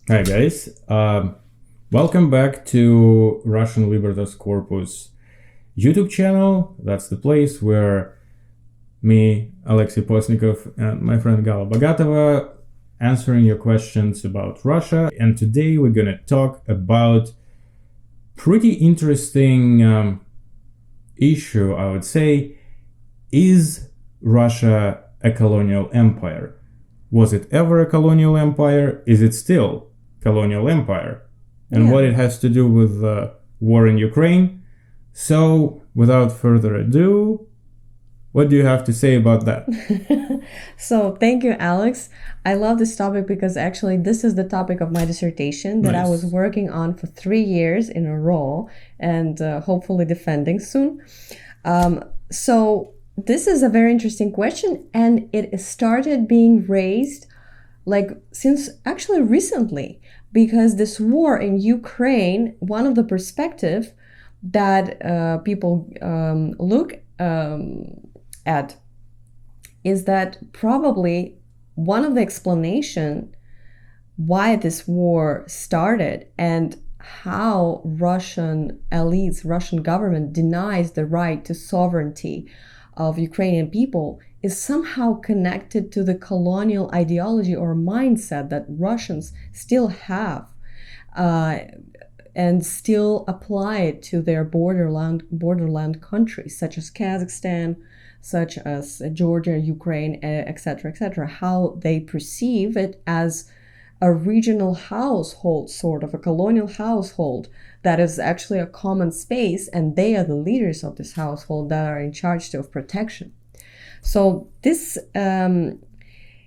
Hi guys, welcome back to Russian Libertas Corpus YouTube channel. That's the place where me, Alexei Postnikov, and my friend Gala Bogatova answering your questions about Russia. And today we're gonna talk about pretty interesting issue, I would say. Is Russia a colonial empire? Was it ever a colonial empire? Is it still colonial empire? And what it has to do with the war in Ukraine? So, without further ado, what do you have to say about that? So thank you, Alex. I love this topic because actually this is the topic of my dissertation that I was working on for 3 years in a row and hopefully defending soon. So this is a very interesting question, and it started being raised since actually recently, because this war in Ukraine, one of the perspectives that people look at is that probably one of the explanation why this war started and how Russian elites, Russian government denies the right to sovereignty of Ukrainian people is somehow connected to the colonial ideology or mindset that Russians still have and still apply it to their borderland countries such as Kazakhstan, such as Georgia, Ukraine, etc., how they perceive it as a regional household, sort of a colonial household that is actually a common space, and they are the leaders of this household that are in charge of protection. So this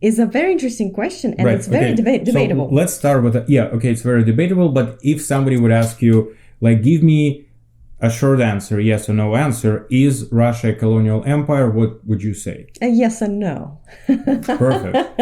is a very interesting question, and it's very debatable. So let's start with it's very debatable, but if somebody would ask you, give me a short answer, yes or no answer, is Russia a colonial empire, what would you say? A yes and no. Perfect.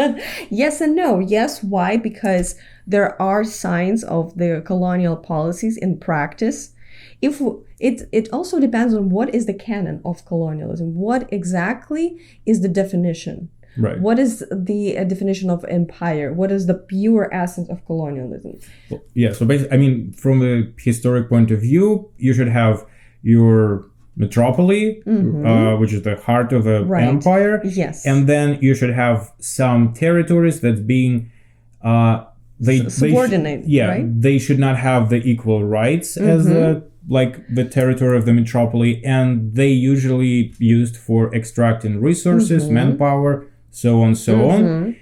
Yes and no. Yes, why? Because there are signs of the colonial policies in practice. If it also depends on what is the canon of colonialism. What exactly is the definition? Right. What is the definition of empire? What is the pure essence of colonialism? Well, so basically, from a historic point of view, you should have your metropolis, which is the heart of the empire. Yes. And then you should have some territories that's being subordinate. They should not have the equal rights as the territory of the metropolis, and they usually used for extracting resources, manpower, so on.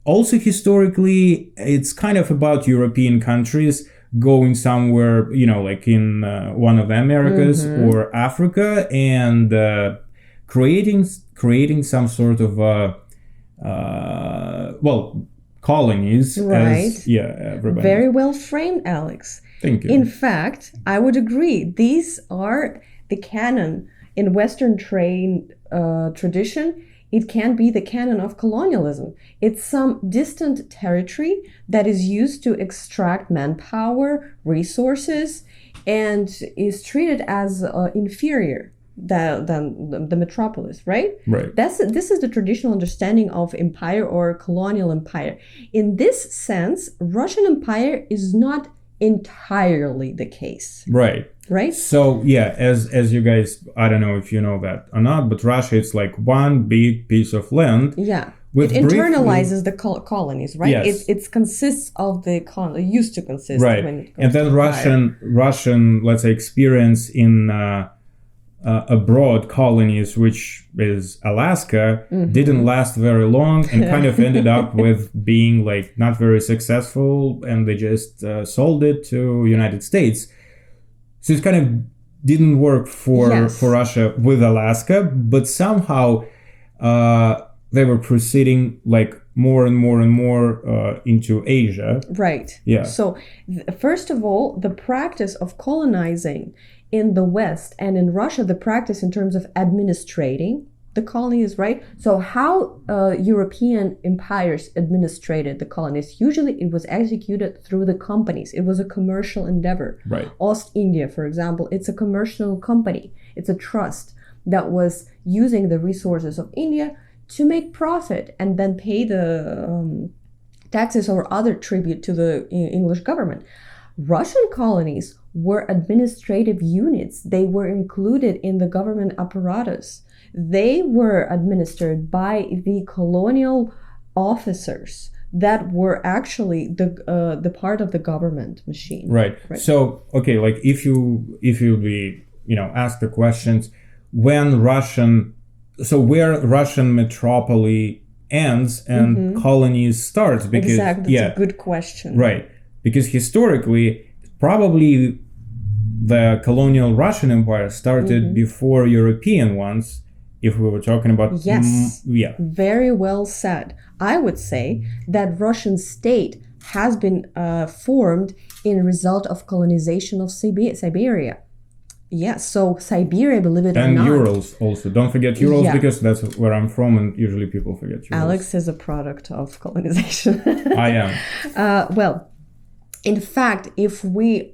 Also, historically, it's kind of about European countries going somewhere, like in one of the Americas or Africa, and creating some sort of colonies. Right. Everybody. Very well framed, Alex. Thank you. In fact, I would agree. These are the canon in Western trade tradition. It can be the canon of colonialism. It's some distant territory that is used to extract manpower, resources, and is treated as inferior than the metropolis, right? Right. This is the traditional understanding of empire or colonial empire. In this sense, Russian empire is not entirely the case. Right. Right? So as you guys, I don't know if you know that or not, but Russia, it's like one big piece of land. Yeah. It internalizes the colonies, right? Yes. It consists of the colony, used to consist. Right. When it and then Russian, let's say, experience in abroad colonies, which is Alaska, didn't last very long and kind of ended up with being not very successful, and they just sold it to United States. So it kind of didn't work for Russia with Alaska, but somehow they were proceeding more and more into Asia. Right. Yeah. So first of all, the practice of colonizing in the West and in Russia, the practice in terms of administrating the colonies, right? So how European empires administrated the colonies, usually it was executed through the companies. It was a commercial endeavor. Right. India, for example, it's a commercial company. It's a trust that was using the resources of India to make profit and then pay the taxes or other tribute to the English government. Russian colonies were administrative units. They were included in the government apparatus. They were administered by the colonial officers that were actually the part of the government machine. Right. So, okay, like if you be, ask the questions, where Russian metropoly ends and colonies starts, because exactly, that's a good question. Right. Because historically, probably the colonial Russian Empire started before European ones, if we were talking about... Yes. Very well said. I would say that Russian state has been formed in result of colonization of Siberia. Yes, so Siberia, believe it or not. And Urals also. Don't forget Urals, because that's where I'm from, and usually people forget Urals. Alex is a product of colonization. I am. Well, in fact, if we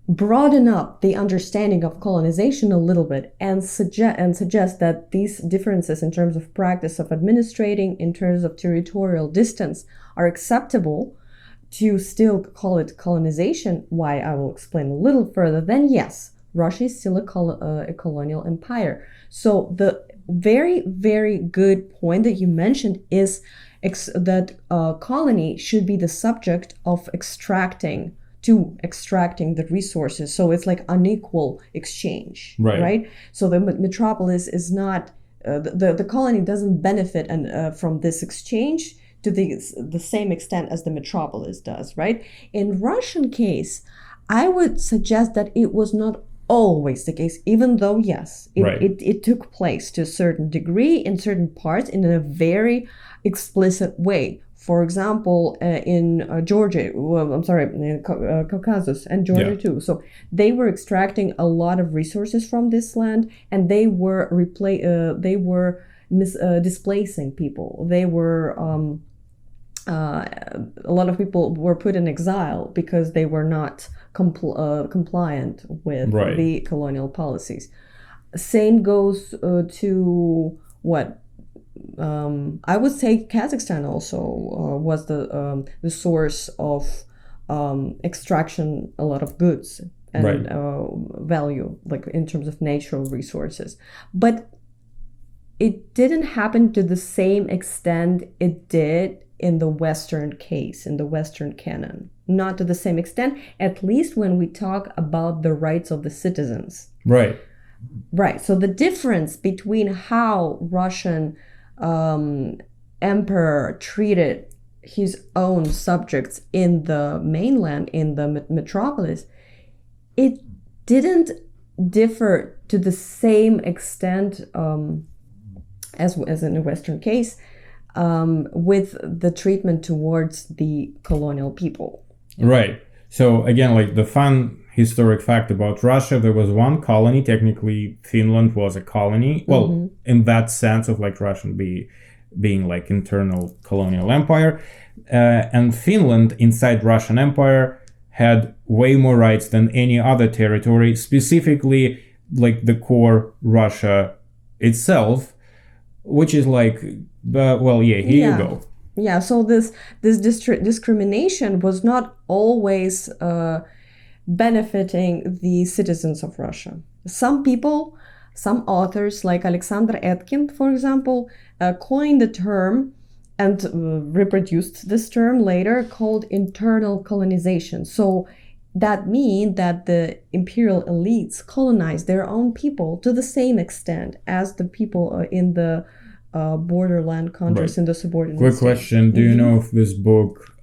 broaden up the understanding of colonization a little bit and suggest that these differences in terms of practice of administrating, in terms of territorial distance, are acceptable to still call it colonization, why I will explain a little further, then yes, Russia is still a colonial empire. So the very, very good point that you mentioned is that colony should be the subject of extracting the resources. So it's like unequal exchange, right? So the metropolis is not, the colony doesn't benefit from this exchange to the same extent as the metropolis does, right? In Russian case, I would suggest that it was not always the case, even though, yes, it took place to a certain degree in certain parts in a very explicit way. For example, in Georgia, in Caucasus and Georgia too. So they were extracting a lot of resources from this land, and they were displacing people. They were a lot of people were put in exile because they were not compliant with the colonial policies. Same goes to what? I would say Kazakhstan also was the source of extraction a lot of goods and value, like in terms of natural resources. But it didn't happen to the same extent it did in the Western case, in the Western canon. Not to the same extent, at least when we talk about the rights of the citizens. Right. So the difference between how Russian emperor treated his own subjects in the mainland, in the metropolis, it didn't differ to the same extent as in the Western case with the treatment towards the colonial people. Right. So again, like the fun historic fact about Russia, there was one colony. Technically, Finland was a colony. Well, in that sense of like Russian being like internal colonial empire. And Finland inside Russian Empire had way more rights than any other territory, specifically like the core Russia itself, which is like, here you go. Yeah, so this discrimination was not always benefiting the citizens of Russia. Some people, some authors like Alexander Etkin, for example, coined the term and reproduced this term later, called internal colonization. So that means that the imperial elites colonized their own people to the same extent as the people in the borderland countries in the subordinate Quick state. Question, do you know if this book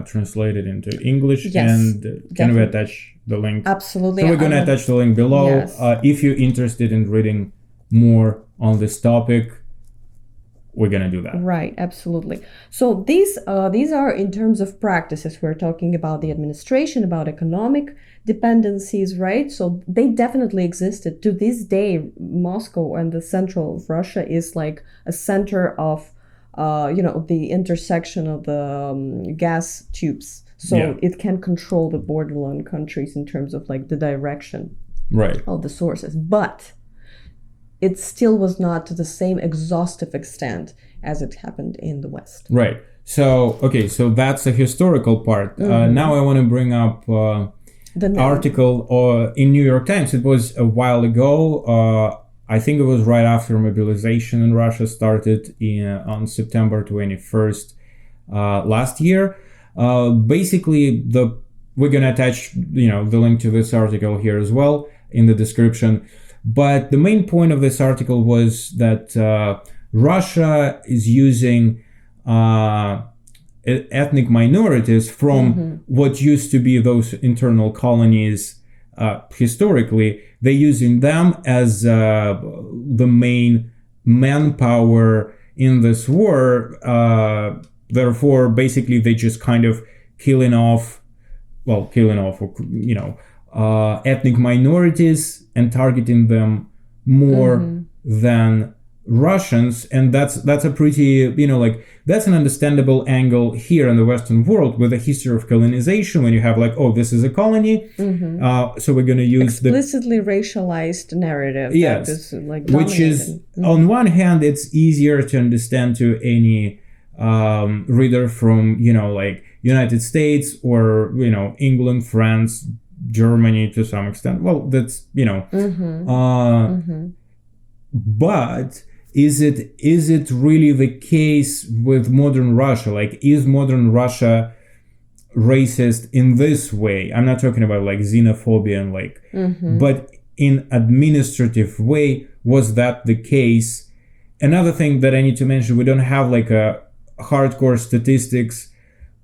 translated into English? Yes, and definitely. Can we attach the link? Absolutely. So we're going to attach the link below. Yes. If you're interested in reading more on this topic, we're going to do that. Right, absolutely. So these are in terms of practices. We're talking about the administration, about economic dependencies, right? So they definitely existed. To this day, Moscow and the central of Russia is like a center of, the intersection of the gas tubes. So it can control the borderland countries in terms of like the direction of the sources. But it still was not to the same exhaustive extent as it happened in the West. Right. So that's a historical part. Now I want to bring up the article in New York Times. It was a while ago. I think it was right after mobilization in Russia started on September 21st last year. Basically, we're gonna attach the link to this article here as well in the description. But the main point of this article was that Russia is using ethnic minorities from what used to be those internal colonies historically. They're using them as the main manpower in this war. Therefore, basically, they just kind of killing off, ethnic minorities and targeting them more than Russians. And that's a pretty, that's an understandable angle here in the Western world with a history of colonization, when you have this is a colony, so we're going to use explicitly rationalized narrative. Yes, that is, which is on one hand, it's easier to understand to any reader from United States or England, France, Germany to some extent. Well, that's but is it really the case with modern Russia? Is modern Russia racist in this way? I'm not talking about xenophobia and but in administrative way, was that the case? Another thing that I need to mention, we don't have a hardcore statistics,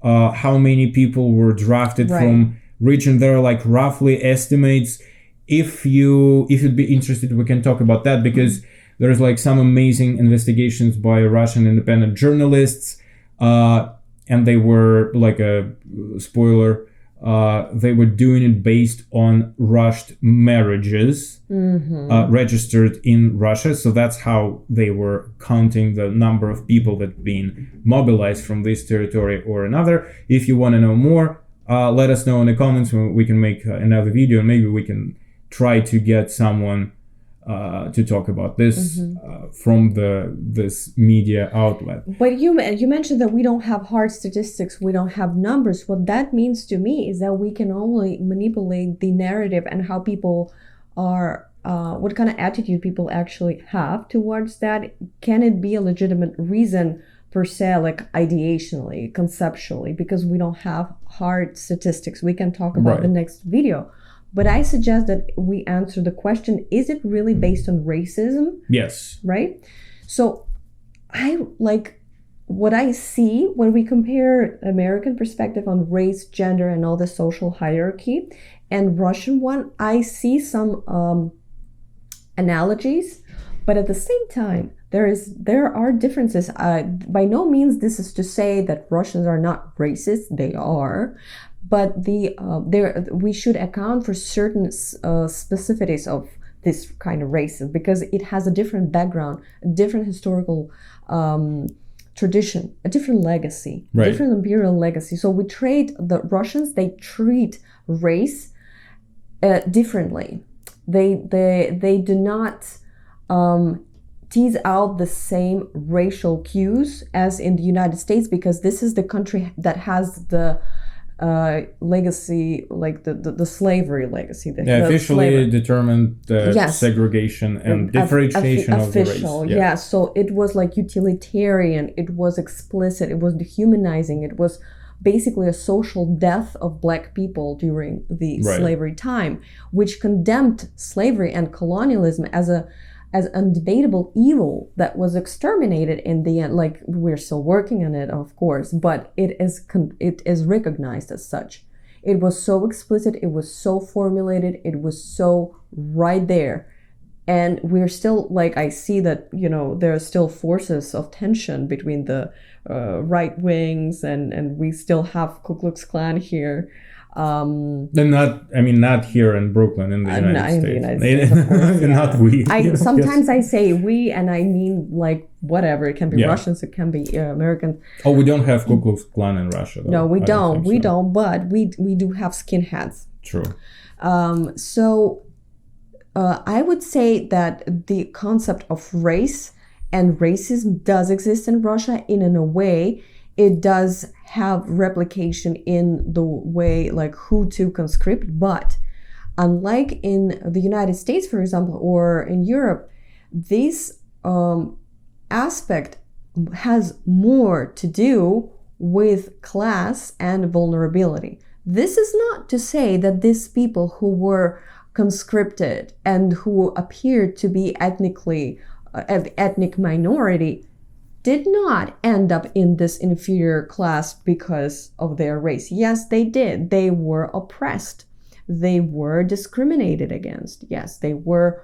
how many people were drafted from region. There are roughly estimates. If you'd be interested, we can talk about that, because there's some amazing investigations by Russian independent journalists, and they were a spoiler. They were doing it based on rushed marriages registered in Russia. So that's how they were counting the number of people that been mobilized from this territory or another. If you want to know more, let us know in the comments. We can make another video, and maybe we can try to get someone to talk about this from this media outlet. But you mentioned that we don't have hard statistics, we don't have numbers. What that means to me is that we can only manipulate the narrative and how people are, what kind of attitude people actually have towards that. Can it be a legitimate reason per se, ideationally, conceptually, because we don't have hard statistics? We can talk about the next video. But I suggest that we answer the question, is it really based on racism? Yes. Right? So what I see when we compare American perspective on race, gender, and all the social hierarchy and Russian one, I see some analogies, but at the same time, there are differences. By no means this is to say that Russians are not racist. They are. But we should account for certain specificities of this kind of racism, because it has a different background, a different historical tradition, a different legacy, different imperial legacy. So the Russians, they treat race differently. They do not tease out the same racial cues as in the United States, because this is the country that has the legacy, the slavery legacy. Officially determined segregation and differentiation of the race. Yeah, so it was utilitarian, it was explicit, it was dehumanizing, it was basically a social death of Black people during the slavery time, which condemned slavery and colonialism as undebatable evil that was exterminated in the end. We're still working on it, of course, but it is recognized as such. It was so explicit, it was so formulated, it was so right there. And we're still, I see that, there are still forces of tension between the right wings, and we still have Ku Klux Klan here. Not here in Brooklyn, in the United States. Of course, not we. Sometimes I say we, and I mean whatever. It can be Russians, it can be Americans. Oh, we don't have Ku Klux Klan in Russia, though. No, we don't. We don't. But we do have skinheads. True. So I would say that the concept of race and racism does exist in Russia in a way. it does have replication in the way like who to conscript, but unlike in the United States, for example, or in Europe, this aspect has more to do with class and vulnerability. This is not to say that these people who were conscripted and who appeared to be ethnic minority did not end up in this inferior class because of their race. Yes, they did. They were oppressed. They were discriminated against. Yes, they were,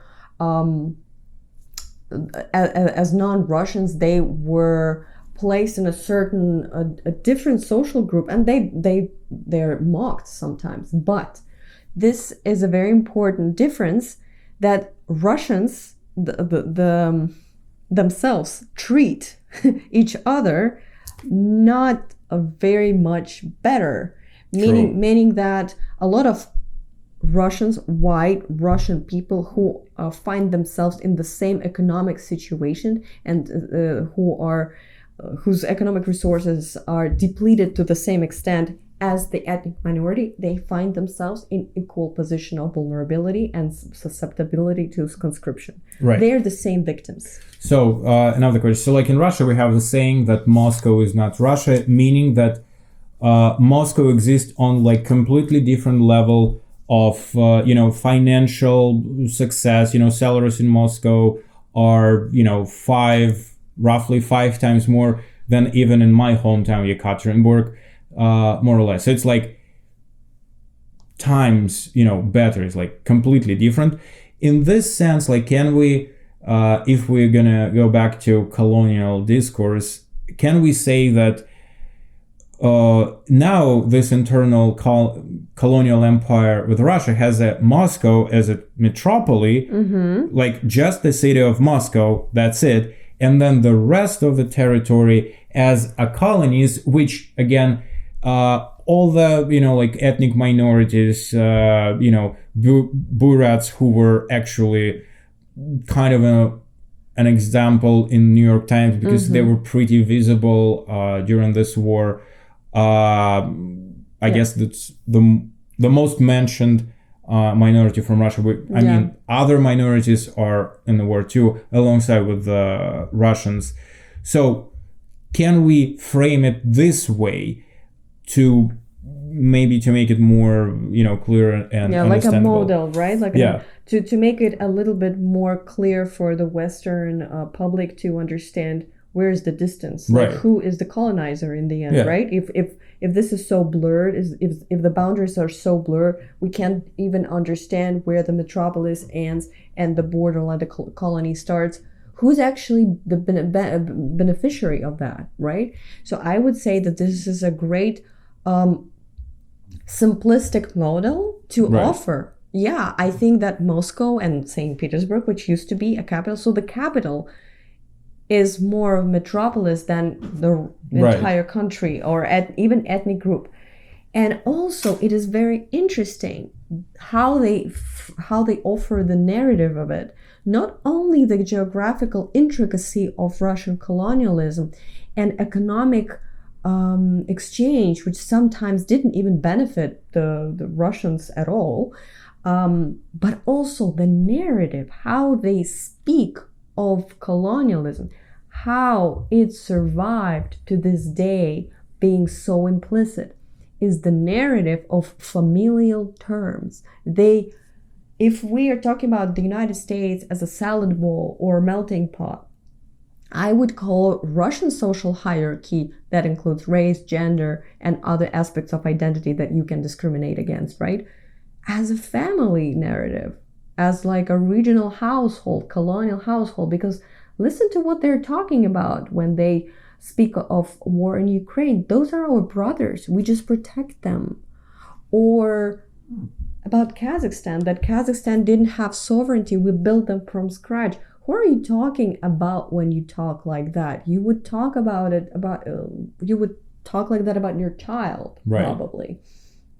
as non-Russians, they were placed in a different social group, and they're mocked sometimes. But this is a very important difference that Russians themselves treat each other not very much better, meaning that a lot of Russians, white Russian people who find themselves in the same economic situation and whose economic resources are depleted to the same extent as the ethnic minority, they find themselves in equal position of vulnerability and susceptibility to conscription. Right. They're the same victims. So another question. So like in Russia, we have the saying that Moscow is not Russia, meaning that Moscow exists on like completely different level of financial success. Salaries in Moscow are roughly five times more than even in my hometown Yekaterinburg, more or less. So it's like times better. It's like completely different. In this sense, like, can we, if we're gonna go back to colonial discourse, can we say that now this internal colonial empire with Russia has a Moscow as a metropolis, like just the city of Moscow, that's it, and then the rest of the territory as a colonies, which again, all the like ethnic minorities, Burats who were actually kind of an example in New York Times because they were pretty visible during this war. I guess that's the most mentioned minority from Russia. I mean, other minorities are in the war too, alongside with the Russians. So can we frame it this way to maybe to make it more, clear and like understandable? a model, right? Like to make it a little bit more clear for the Western public to understand where's the distance, like who is the colonizer in the end, right? If this is so blurred, if the boundaries are so blurred, we can't even understand where the metropolis ends and the borderline, the colony starts. Who's actually the beneficiary of that, right? So I would say that this is a great simplistic model to offer. Yeah, I think that Moscow and St. Petersburg, which used to be a capital, so the capital is more of a metropolis than the entire country or even ethnic group. And also it is very interesting how they offer the narrative of it. Not only the geographical intricacy of Russian colonialism and economic exchange, which sometimes didn't even benefit the Russians at all, but also the narrative, how they speak of colonialism, how it survived to this day being so implicit, is the narrative of familial terms. If we are talking about the United States as a salad bowl or melting pot, I would call Russian social hierarchy that includes race, gender, and other aspects of identity that you can discriminate against, right? As a family narrative, as like a regional household, colonial household, because listen to what they're talking about when they speak of war in Ukraine. Those are our brothers. We just protect them. Or about Kazakhstan, that Kazakhstan didn't have sovereignty. We built them from scratch. Who are you talking about when you talk like that? You would talk about it you would talk like that about your child, probably,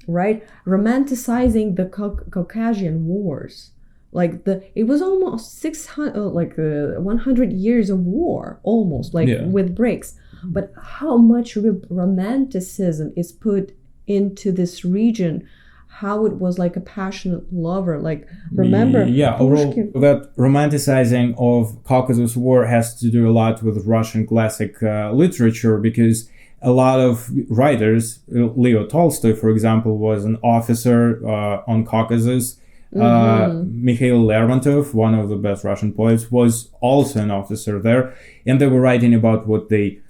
right? Romanticizing the Caucasian wars. it was almost 100 years of war, almost with breaks. But how much romanticism is put into this region, how it was like a passionate lover. Like, remember, overall, that romanticizing of Caucasus War has to do a lot with Russian classic literature, because a lot of writers, Leo Tolstoy, for example, was an officer on Caucasus. Mikhail Lermontov, one of the best Russian poets, was also an officer there, and they were writing about what they,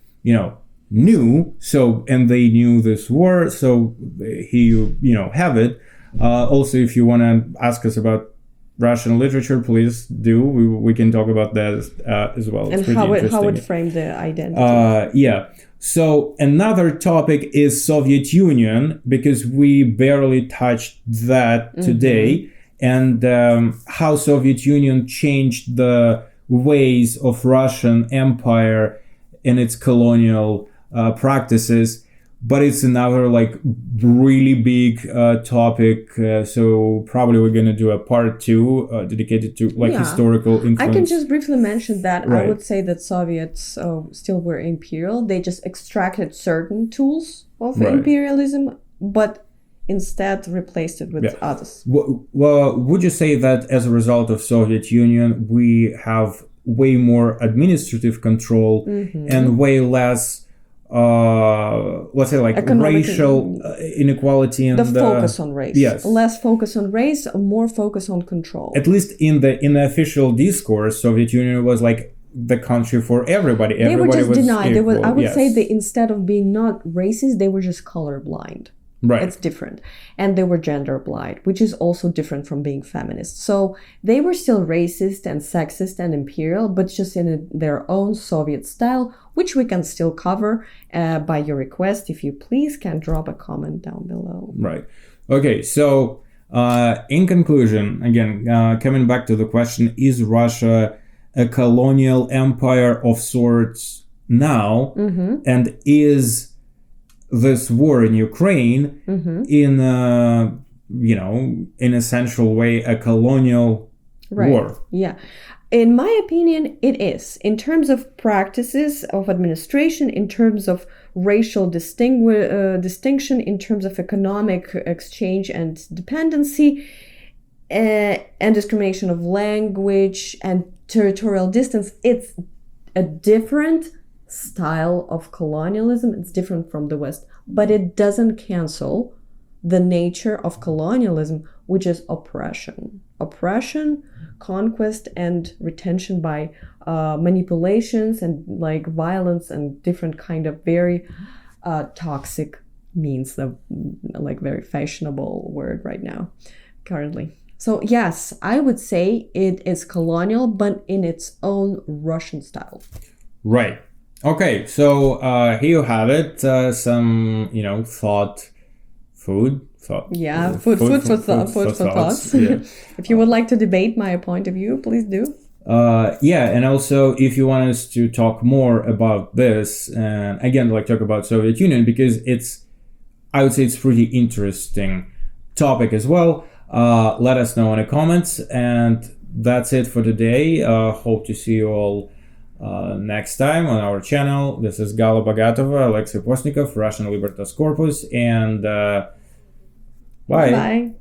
knew. So, and they knew this war, so he, have it. Also, if you want to ask us about Russian literature, please do. We can talk about that as well. And how it framed the identity. So another topic is Soviet Union, because we barely touched that today, and how Soviet Union changed the ways of Russian Empire and its colonial practices. But it's another really big topic, so probably we're going to do a part 2 dedicated to historical influence. I can just briefly mention that I would say that Soviets still were imperial. They just extracted certain tools of imperialism, but instead replaced it with others. Well, would you say that as a result of Soviet Union, we have way more administrative control and way less let's say racial inequality, and the focus on race? Less focus on race, more focus on control. At least in the official discourse, Soviet Union was like the country for everybody. They were just denied. I would say that instead of being not racist, they were just colorblind. Right. It's different. And they were gender blind, which is also different from being feminist. So they were still racist and sexist and imperial, but just in their own Soviet style, which we can still cover by your request. If you please can drop a comment down below. Right. Okay. So in conclusion, again, coming back to the question, is Russia a colonial empire of sorts now? And is this war in Ukraine in in a central way a colonial war? Yeah. In my opinion, it is. In terms of practices of administration, in terms of racial distinction, in terms of economic exchange and dependency, and discrimination of language and territorial distance, it's a different style of colonialism. It's different from the West, but it doesn't cancel the nature of colonialism, which is oppression, conquest, and retention by manipulations and violence and different kind of very toxic means. The very fashionable word right now currently. So yes, I would say it is colonial, but in its own Russian style. Right. Okay, so here you have it. Some, food for thoughts. Yeah. If you would like to debate my point of view, please do. And also if you want us to talk more about this, and again, talk about Soviet Union, because I would say it's pretty interesting topic as well. Let us know in the comments, and that's it for today. Hope to see you all next time on our channel. This is Gala Bogatova, Alexei Postnikov, Russian Libertas Corpus, and bye.